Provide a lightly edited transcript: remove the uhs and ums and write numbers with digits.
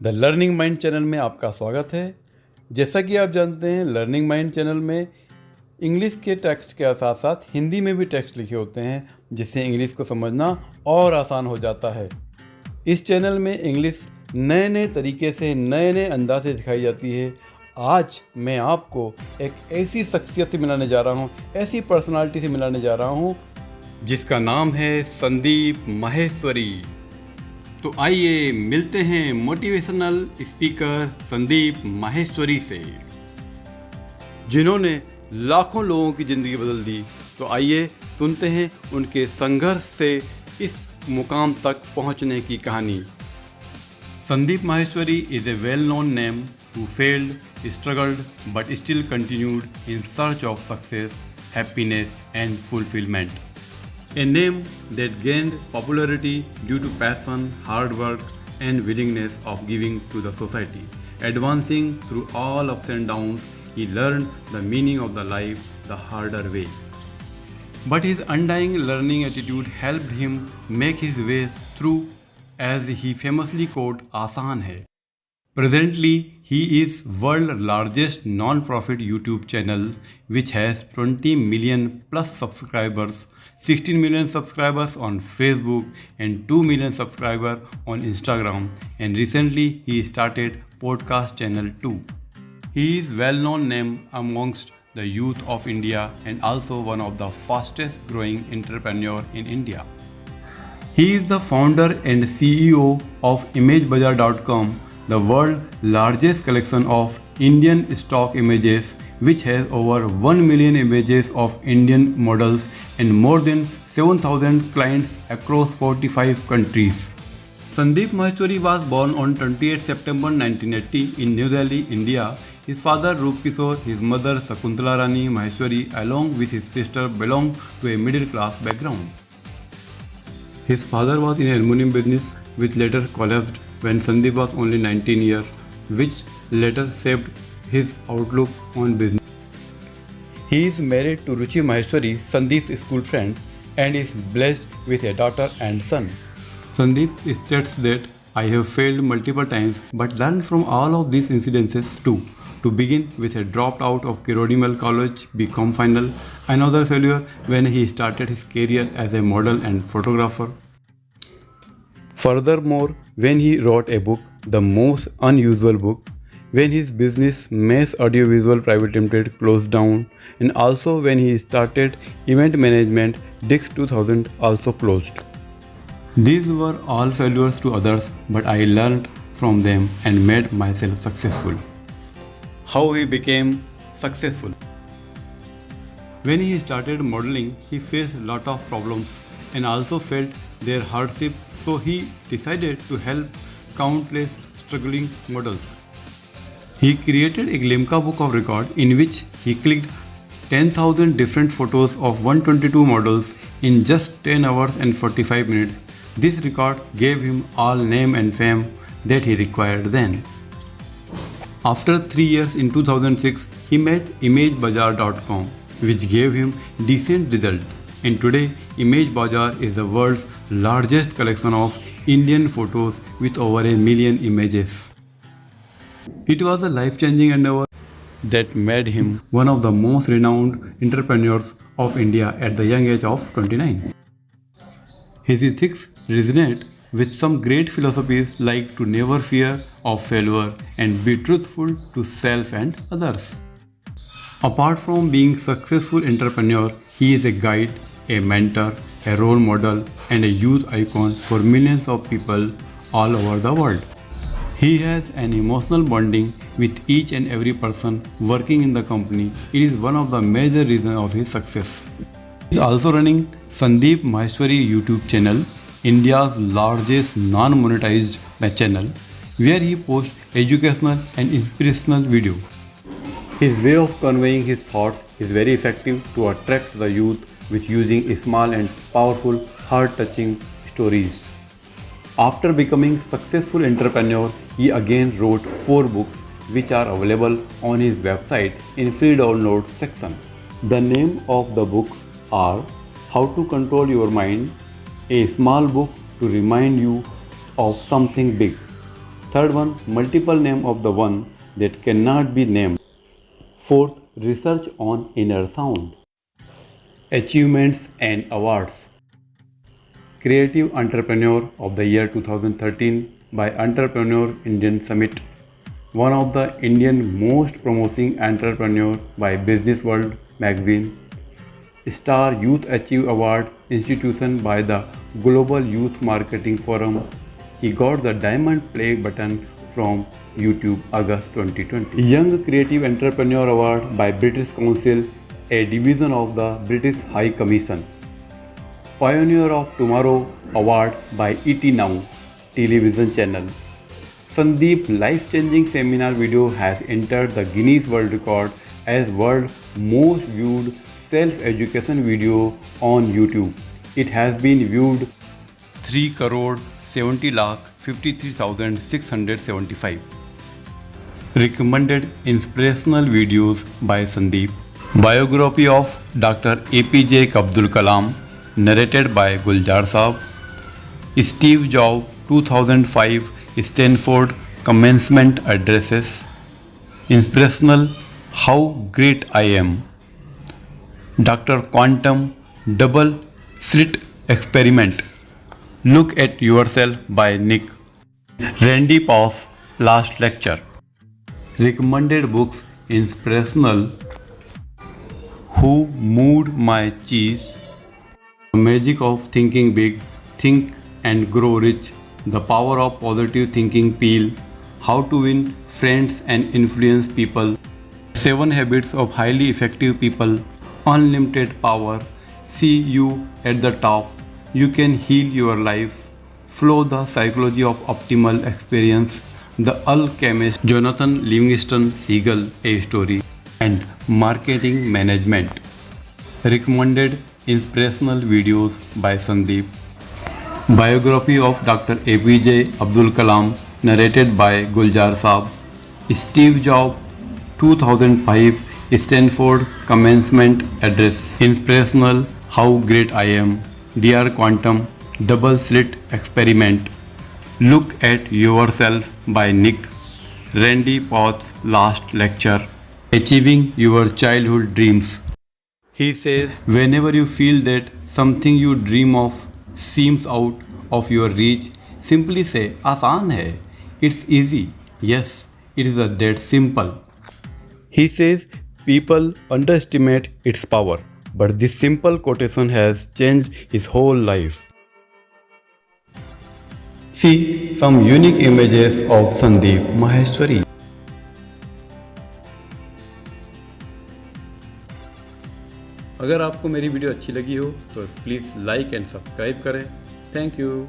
The learning mind channel में आपका स्वागत है। जैसा कि आप जानते हैं, लर्निंग माइंड चैनल में इंग्लिश के टेक्स्ट के साथ साथ हिंदी में भी टेक्स्ट लिखे होते हैं, जिससे इंग्लिश को समझना और आसान हो जाता है। इस चैनल में इंग्लिश नए नए तरीके से, नए नए अंदाज से सिखाई जाती है। आज मैं आपको एक ऐसी शख्सियत से मिलाने जा रहा हूँ, ऐसी पर्सनालिटी से मिलाने जा रहा हूँ जिसका नाम है संदीप माहेश्वरी। तो आइए मिलते हैं मोटिवेशनल स्पीकर संदीप माहेश्वरी से, जिन्होंने लाखों लोगों की ज़िंदगी बदल दी। तो आइए सुनते हैं उनके संघर्ष से इस मुकाम तक पहुंचने की कहानी। Sandeep Maheshwari is a well known name who failed, struggled, but still continued in search of success, happiness, and fulfillment. A name that gained popularity due to passion, hard work, and willingness of giving to the society. Advancing through all ups and downs, he learned the meaning of the life the harder way. But his undying learning attitude helped him make his way through, as he famously quote, "आसान है." Presently, he is world's largest non-profit YouTube channel, which has 20 million plus subscribers, 16 million subscribers on Facebook, and 2 million subscribers on Instagram. And recently, he started podcast channel too. He is well-known name amongst the youth of India and also one of the fastest growing entrepreneur in India. He is the founder and CEO of ImageBazaar.com, the world's largest collection of Indian stock images, which has over 1 million images of Indian models and more than 7,000 clients across 45 countries. Sandeep Maheshwari was born on 28 September 1980 in New Delhi, India. His father Roop Kishore, his mother Sakuntala Rani Maheshwari, along with his sister, belonged to a middle-class background. His father was in aluminum business, which later collapsed when Sandeep was only 19 years, which later shaped his outlook on business. He is married to Ruchi Maheshwari, Sandeep's school friend, and is blessed with a daughter and son. Sandeep states that I have failed multiple times but learned from all of these incidences too. To begin with, a dropped out of Kirodimal College, become final, another failure when he started his career as a model and photographer. Furthermore, when he wrote a book, The Most Unusual Book, when his business Mass Audiovisual Private Limited closed down, and also when he started event management, Dix 2000 also closed. These were all failures to others, but I learned from them and made myself successful. How he became successful? When he started modeling, he faced a lot of problems and also felt their hardship, so he decided to help countless struggling models. He created a Glimca book of record in which he clicked 10,000 different photos of 122 models in just 10 hours and 45 minutes. This record gave him all name and fame that he required then. After 3 years in 2006, he made ImageBazaar.com, which gave him decent result. And today, ImageBazaar is the world's largest collection of Indian photos with over 1 million images. It was a life-changing endeavor that made him one of the most renowned entrepreneurs of India at the young age of 29. His ethics resonate with some great philosophies like to never fear of failure and be truthful to self and others. Apart from being a successful entrepreneur, he is a guide, a mentor, a role model, and a youth icon for millions of people all over the world. He has an emotional bonding with each and every person working in the company. It is one of the major reasons of his success. He is also running Sandeep Maheshwari YouTube channel, India's largest non-monetized channel, where he posts educational and inspirational videos. His way of conveying his thoughts is very effective to attract the youth with using small and powerful, heart-touching stories. After becoming successful entrepreneur, he again wrote 4 books which are available on his website in free download section. The name of the books are How to Control Your Mind, a small book to remind you of something big, Third one, multiple name of the one that cannot be named. Fourth, research on inner sound. Achievements and awards. Creative Entrepreneur of the Year 2013 by Entrepreneur Indian Summit. One of the Indian most promising entrepreneur by Business World magazine. Star Youth Achieve Award institution by the Global Youth Marketing Forum. He got the Diamond Play button from YouTube August 2020. Young Creative Entrepreneur Award by British Council, a division of the British High Commission. Pioneer of Tomorrow Award by ET Now television channel. Sandeep life-changing seminar video has entered the Guinness World Record as world's most viewed self-education video on YouTube. It has been viewed 3,70,53,675. Recommended inspirational videos by Sandeep. Biography of Dr. APJ Abdul Kalam, narrated by Guljar Saab. Steve Jobs 2005 Stanford Commencement Addresses. Inspirational How Great I Am. Dr. Quantum Double Slit Experiment. Look at Yourself by Nick. Randy Pauls Last Lecture. Recommended books. Inspirational Who Moved My Cheese. The Magic of Thinking Big, Think and Grow Rich. The Power of Positive Thinking Peel. How to Win Friends and Influence People. 7 Habits of Highly Effective People. Unlimited Power. See you at the top. You can heal your life. Flow, the Psychology of Optimal Experience. The Alchemist. Jonathan Livingston Seagull, a story. And Marketing Management. Recommended inspirational videos by Sandeep. Biography of Dr. APJ Abdul Kalam, narrated by Guljar Saab. Steve Jobs 2005 Stanford Commencement Address. Inspirational How Great I Am. Dr. Quantum Double Slit Experiment. Look at Yourself by Nick. Randy Pauls Last Lecture. Achieving Your Childhood Dreams. He says, whenever you feel that something you dream of seems out of your reach, simply say, आसान है. It's easy. Yes, it is that simple. He says, people underestimate its power, but this simple quotation has changed his whole life. See some unique images of Sandeep Maheshwari. अगर आपको मेरी video अच्छी लगी हो तो please like and subscribe करें. Thank you.